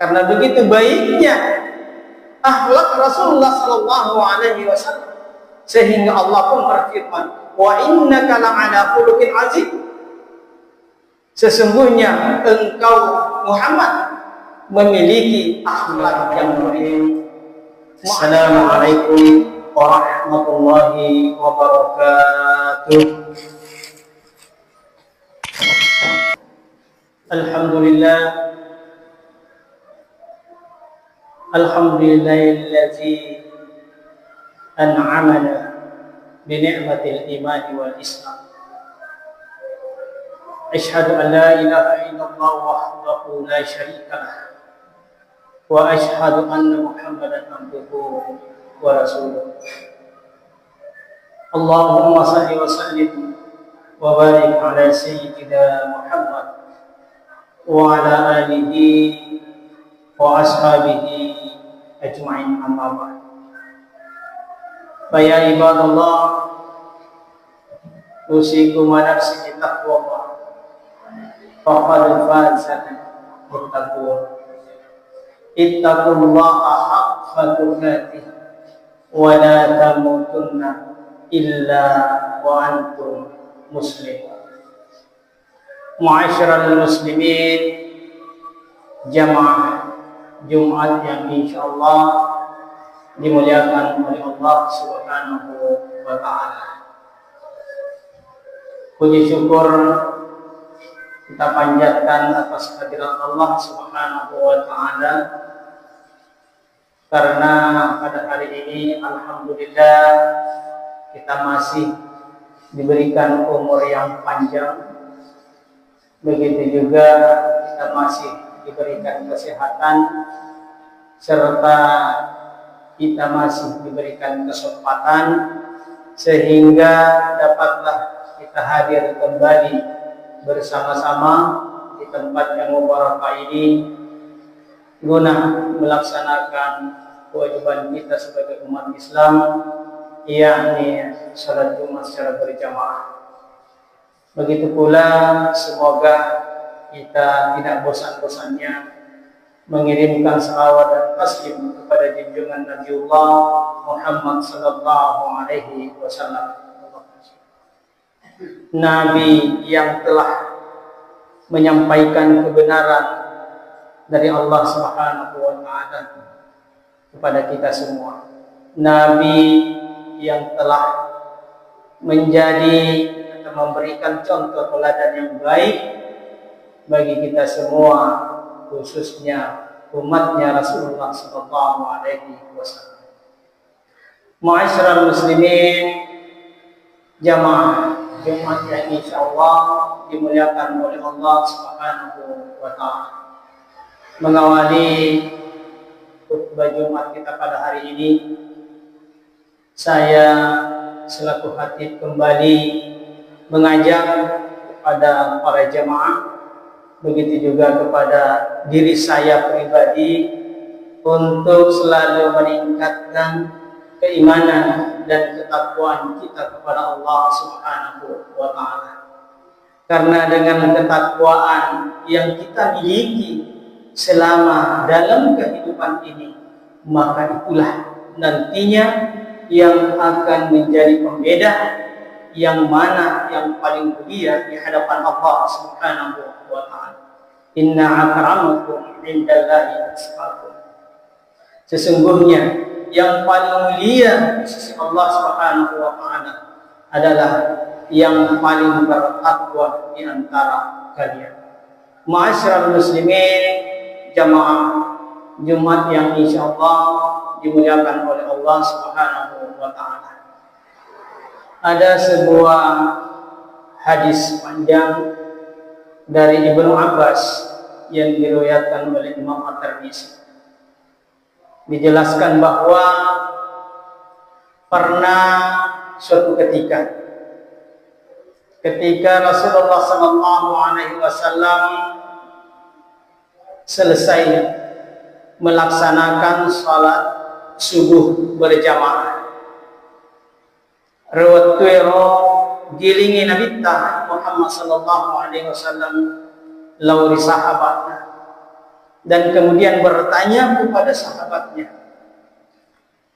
Karena begitu baiknya akhlak Rasulullah sallallahu alaihi wasallam, sehingga Allah pun berfirman, wa innaka la'ala khuluqin azim. Sesungguhnya engkau Muhammad memiliki akhlak yang mulia. Assalamualaikum warahmatullahi wabarakatuh. Alhamdulillah, alhamdulillahillazi an'amana bi ni'matil iman wal islam. Asyhadu an la ilaha illallah wahdahu la syarika lah, wa asyhadu anna Muhammadan abduhu wa rasuluh. Allahumma salli wa sallim wa barik ala sayyidina Muhammad wa ala alihi wa ashabihi ajma'in, amma ba'd. Fa ya ibadallah, usikum wa nafsi bi taqwallah, faqad faza muttaqun. Ittaqullaha haqqa tuqatih wa la tamutunna illa wa antum muslimun. Ma'asyiral muslimin, jamaah Jumat yang insyaallah dimuliakan oleh Allah Subhanahu wa taala. Puji syukur kita panjatkan atas kehadirat Allah Subhanahu wa taala, karena pada hari ini alhamdulillah kita masih diberikan umur yang panjang. Begitu juga kita masih diberikan kesehatan, serta kita masih diberikan kesempatan sehingga dapatlah kita hadir kembali bersama-sama di tempat yang mubarakah ini guna melaksanakan kewajiban kita sebagai umat Islam, yakni salat Jumat secara berjamaah. Begitu pula semoga kita tidak bosan-bosannya mengirimkan salawat dan taslim kepada junjungan Nabiullah Muhammad sallallahu alaihi wasallam, Nabi yang telah menyampaikan kebenaran dari Allah Subhanahu wa taala kepada kita semua. Nabi yang telah menjadi atau memberikan contoh teladan yang baik bagi kita semua, khususnya umatnya Rasulullah sallallahu alaihi wasallam. Ma'asyiral muslimin, jamaah Jumat yang insyaallah dimuliakan oleh Allah Subhanahu wa taala. Mengawali khutbah Jumat kita pada hari ini, saya selaku khatib kembali mengajak kepada para jamaah, begitu juga kepada diri saya pribadi, untuk selalu meningkatkan keimanan dan ketakwaan kita kepada Allah Subhanahu wa taala. Karena dengan ketakwaan yang kita miliki selama dalam kehidupan ini, maka itulah nantinya yang akan menjadi pembeda yang mana yang paling mulia di hadapan Allah Subhanahu wa taala. Inna akramakum indallahi atqakum. Sesungguhnya yang paling mulia di sisi Allah Subhanahu wa taala adalah yang paling bertakwa di antara kalian. Ma'asyiral muslimin, jamaah Jumat yang insyaallah dimuliakan oleh Allah Subhanahu wa taala. Ada sebuah hadis panjang dari Ibnu Abbas yang diriwayatkan oleh Imam At-Tirmidzi. Dijelaskan bahwa pernah suatu ketika Rasulullah sallallahu alaihi wasallam selesai melaksanakan salat subuh berjamaah, rawatwero gilingi Nabi Muhammad sallallahu alaihi wasallam lauri sahabatnya dan kemudian bertanya kepada sahabatnya,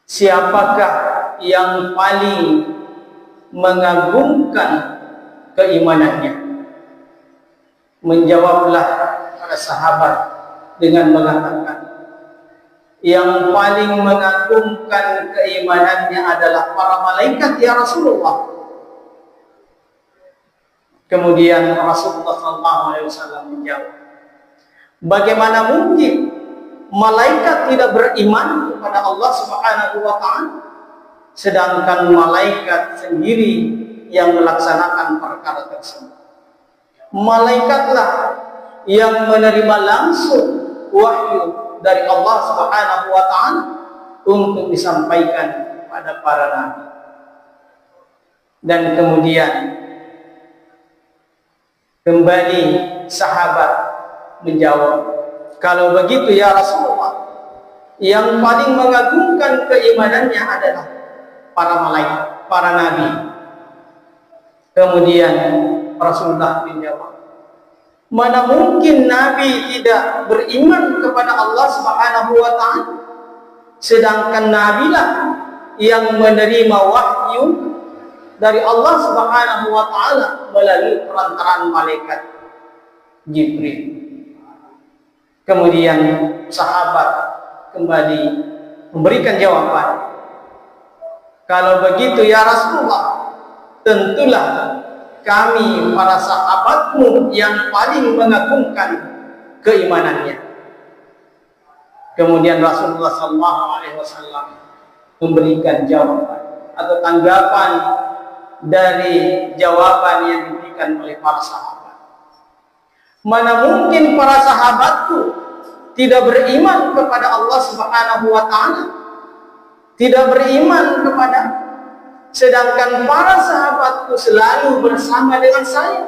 siapakah yang paling mengagumkan keimanannya? Menjawablah para sahabat dengan mengatakan, yang paling mengagumkan keimanannya adalah para malaikat ya Rasulullah. Kemudian Rasulullah SAW menjawab, bagaimana mungkin malaikat tidak beriman kepada Allah Subhanahu wa Ta'ala, sedangkan malaikat sendiri yang melaksanakan perkara tersebut. Malaikatlah yang menerima langsung wahyu dari Allah Subhanahu wa Ta'ala untuk disampaikan pada para nabi. Dan kemudian kembali sahabat menjawab, kalau begitu ya Rasulullah, yang paling mengagumkan keimanannya adalah para malaikat, para nabi. Kemudian Rasulullah menjawab, mana mungkin nabi tidak beriman kepada Allah Subhanahu wa Ta'ala, sedangkan nabilah yang menerima wahyu dari Allah Subhanahu wa Ta'ala melalui perantaraan malaikat Jibril. Kemudian sahabat kembali memberikan jawaban, kalau begitu ya Rasulullah, tentulah kami para sahabatmu yang paling mengagumkan keimanannya. Kemudian Rasulullah SAW memberikan jawaban atau tanggapan dari jawaban yang diberikan oleh para sahabat. Mana mungkin para sahabatku tidak beriman kepada Allah Subhanahu wa Ta'ala, tidak beriman kepada, sedangkan para sahabatku selalu bersama dengan saya.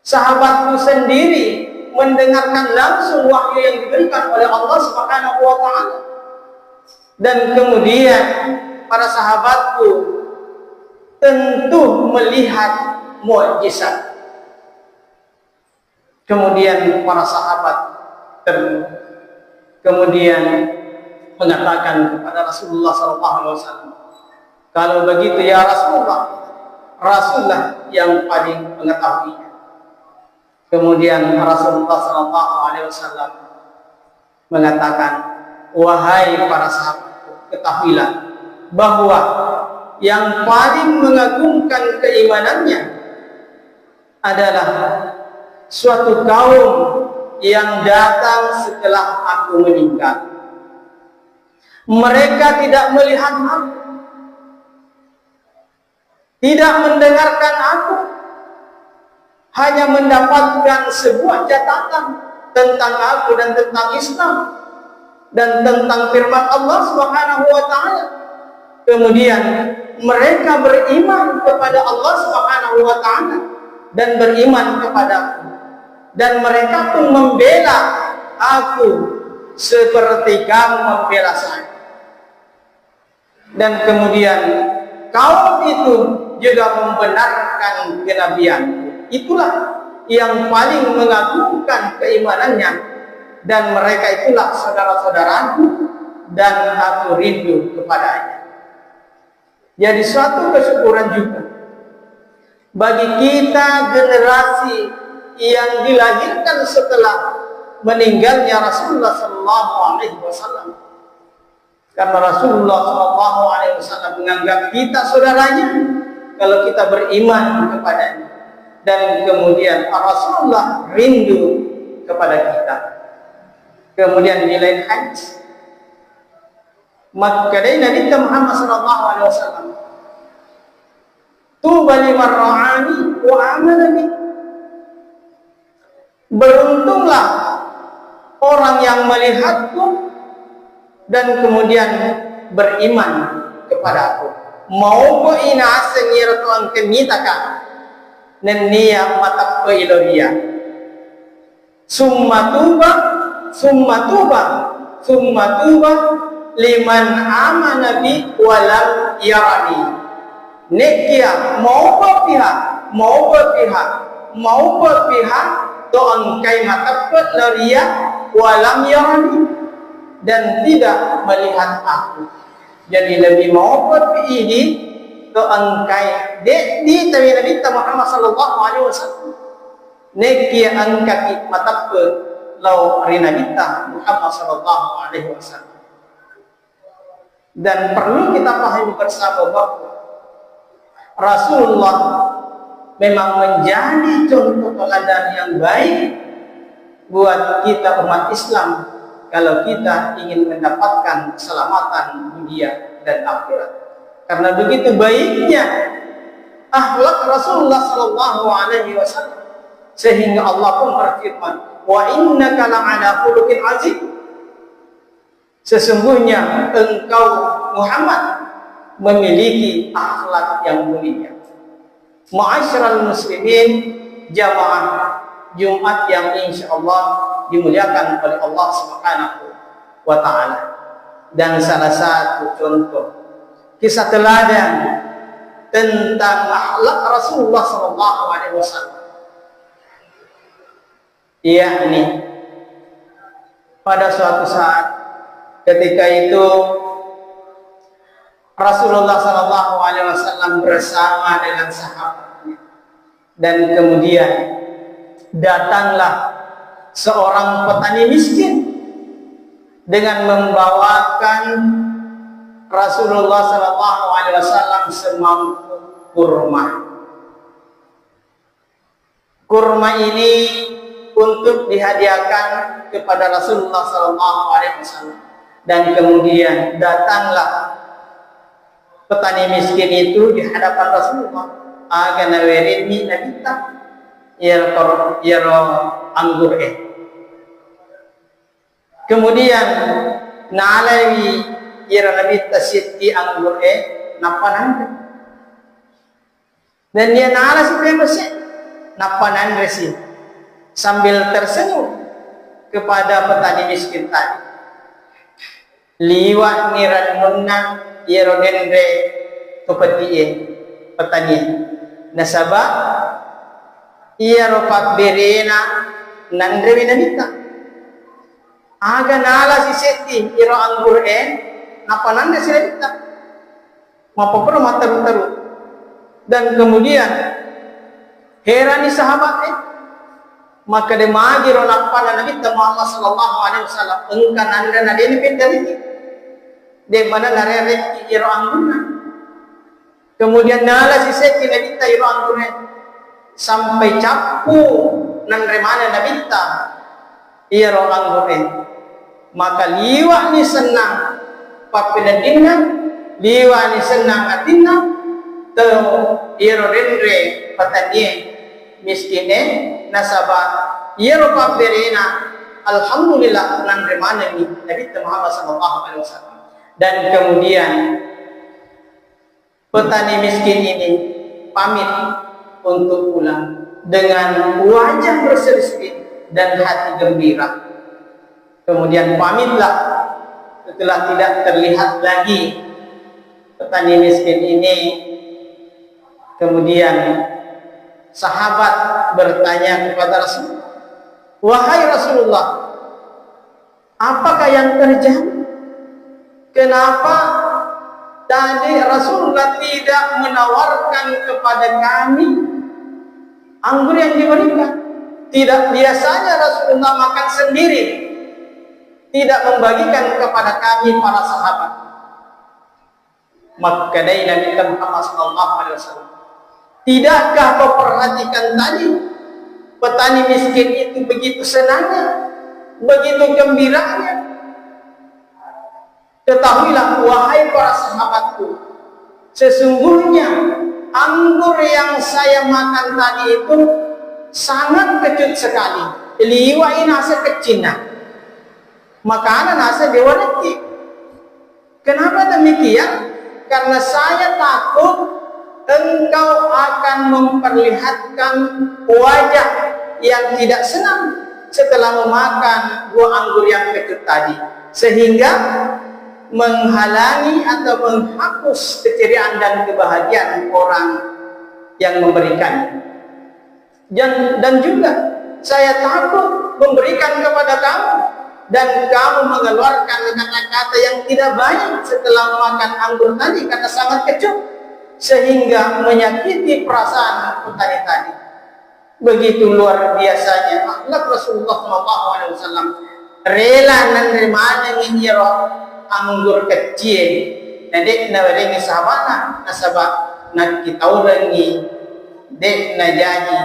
Sahabatku sendiri mendengarkan langsung wahyu yang diberikan oleh Allah Subhanahu wa Ta'ala. Dan kemudian para sahabatku tentu melihat mukjizat. Kemudian para sahabat kemudian mengatakan kepada Rasulullah SAW, kalau begitu ya Rasulullah, Rasulullah yang paling mengetahuinya. Kemudian Rasulullah SAW mengatakan, wahai para sahabatku, ketahuilah bahwa yang paling mengagumkan keimanannya adalah suatu kaum yang datang setelah aku meninggal. Mereka tidak melihat aku, tidak mendengarkan aku, hanya mendapatkan sebuah catatan tentang aku dan tentang Islam dan tentang firman Allah Subhanahu wa Ta'ala. Kemudian mereka beriman kepada Allah Subhanahu wa Ta'ala dan beriman kepadaku, dan mereka pun membela aku seperti kamu membela saya. Dan kemudian kaum itu juga membenarkan kenabianku. Itulah yang paling mengagumkan keimanannya, dan mereka itulah saudara-saudaraku, dan aku rindu kepadanya. Jadi suatu kesyukuran juga bagi kita generasi yang dilahirkan setelah meninggalnya Rasulullah SAW. Karena Rasulullah SAW menganggap kita saudaranya kalau kita beriman kepadanya, dan kemudian Rasulullah rindu kepada kita. Kemudian di lain hadis, maka dari Nabi Muhammad SAW, tuba liman ra'ani wa amala bi, beruntunglah orang yang melihatku dan kemudian beriman kepadaku. Mau ko ina asengir to ang kemitaka nenia matak ko iloria. Summa tuba liman amana bi walam yarani. Nekia mau ko pihak to ang kay matak ko loria walam yarani, dan tidak melihat aku. Jadi lebih mau berpilih ke angkai di tawi Nabi Muhammad sallallahu alaihi wasallam. Nekia angkat matap ke lau rina Nabi Muhammad sallallahu alaihi wasallam. Dan perlu kita pahami bersama bahwa Rasulullah memang menjadi contoh teladan yang baik buat kita umat Islam kalau kita ingin mendapatkan keselamatan dunia dan akhirat. Karena begitu baiknya akhlak Rasulullah sallallahu alaihi wasallam sehingga Allah pun berfirman, "Wa innaka la'ala khuluqin 'azim." Sesungguhnya engkau Muhammad memiliki akhlak yang mulia. Ma'asyiral muslimin, jamaah Jumat yang insyaallah dimuliakan oleh Allah Subhanahu wa taala. Dan salah satu contoh kisah teladan tentang akhlak Rasulullah sallallahu alaihi wasallam, yakni pada suatu saat ketika itu Rasulullah sallallahu alaihi wasallam bersama dengan sahabatnya, dan kemudian datanglah seorang petani miskin dengan membawakan Rasulullah sallallahu alaihi wasallam semangkuk kurma. Kurma ini untuk dihadiahkan kepada Rasulullah sallallahu alaihi wasallam. Dan kemudian datanglah petani miskin itu di hadapan Rasulullah. Agana werini nabita yaro anggur Kemudian nalawi yaro nabita siti anggur napanan. Dan dia nala si masih napanan resi sambil tersenyum kepada petani miskin tadi. Liwa niran munna yero denre kepetie petani nasaba yero pak berena nandre winanita aga nala si seti yero anggur napa nande si nandita mapopro mataru-taru. Dan kemudian herani sahabat maka dia magi ronakpan Nabi Muhammad sallallahu alaihi wasallam engkan anda nadeni pendali de mana narerek iro angguna. Kemudian nala si seki Nabi iro angguna sampai capu nan remana Nabi iro angguna. Maka liwa ni senang papinadinna, liwa ni senang atinna te iro rendre patanie miskine nasabah yero paberena alhamdulillah nan remana ni Nabi Muhammad sallallahu alaihi wasallam. Dan kemudian petani miskin ini pamit untuk pulang dengan wajah berseri-seri dan hati gembira. Kemudian pamitlah setelah tidak terlihat lagi petani miskin ini. Kemudian sahabat bertanya kepada Rasulullah, "Wahai Rasulullah, apakah yang terjadi? Kenapa tadi Rasulullah tidak menawarkan kepada kami anggur yang diberikan? Tidak biasanya Rasulullah makan sendiri, tidak membagikan kepada kami para sahabat." Maka dari Nabi Muhammad SAW, tidakkah kau perhatikan tadi petani miskin itu begitu senangnya, begitu gembiranya? Ketahuilah wahai para sahabatku, sesungguhnya anggur yang saya makan tadi itu sangat kecut sekali. Liwai nasa kecina, makanan nasa dewanati. Kenapa demikian? Karena saya takut engkau akan memperlihatkan wajah yang tidak senang setelah memakan buah anggur yang kecut tadi, sehingga menghalangi atau menghapus keceriaan dan kebahagiaan orang yang memberikannya. Dan juga saya takut memberikan kepada kamu dan kamu mengeluarkan kata-kata yang tidak baik setelah makan anggur tadi karena sangat kecut sehingga menyakiti perasaan petani tadi. Begitu luar biasanya akhlak Rasulullah SAW, rela menerima menyiro anggur kecil. Jadi nawaringi sahabana nasabak nak kita ulangi dek najani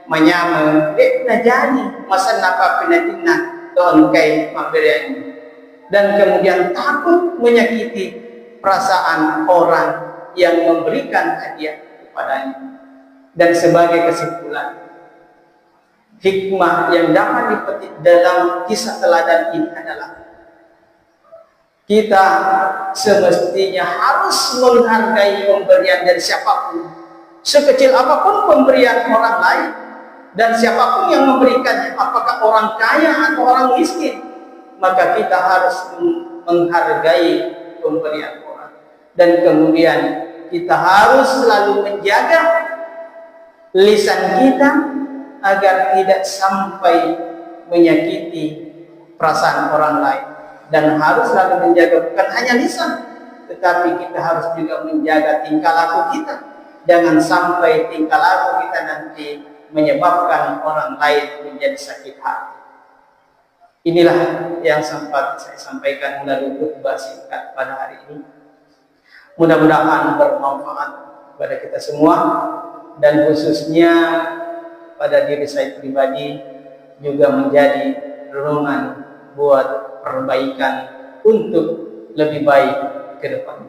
menyama dek najani masa napa pinatina don kai maberian, dan kemudian takut menyakiti perasaan orang yang memberikan hadiah kepadanya. Dan sebagai kesimpulan, hikmah yang dapat dipetik dalam kisah teladan ini adalah kita semestinya harus menghargai pemberian dari siapapun, sekecil apapun pemberian orang lain, dan siapapun yang memberikannya, apakah orang kaya atau orang miskin, maka kita harus menghargai pemberian orang. Dan kemudian kita harus selalu menjaga lisan kita agar tidak sampai menyakiti perasaan orang lain, dan harus selalu menjaga bukan hanya lisan, tetapi kita harus juga menjaga tingkah laku kita. Jangan sampai tingkah laku kita nanti menyebabkan orang lain menjadi sakit hati. Inilah yang sempat saya sampaikan melalui khutbah singkat pada hari ini. Mudah-mudahan bermanfaat kepada kita semua, dan khususnya pada diri saya pribadi juga menjadi renungan buat perbaikan untuk lebih baik ke depan.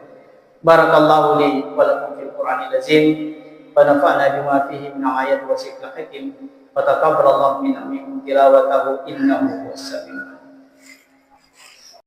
Barakallahu li wa lakum fil Qur'anil azim. ونفعنا بما فيه من آيات وذكر حكيم وتقبل الله منا منكم تلاوته إنه هو السميع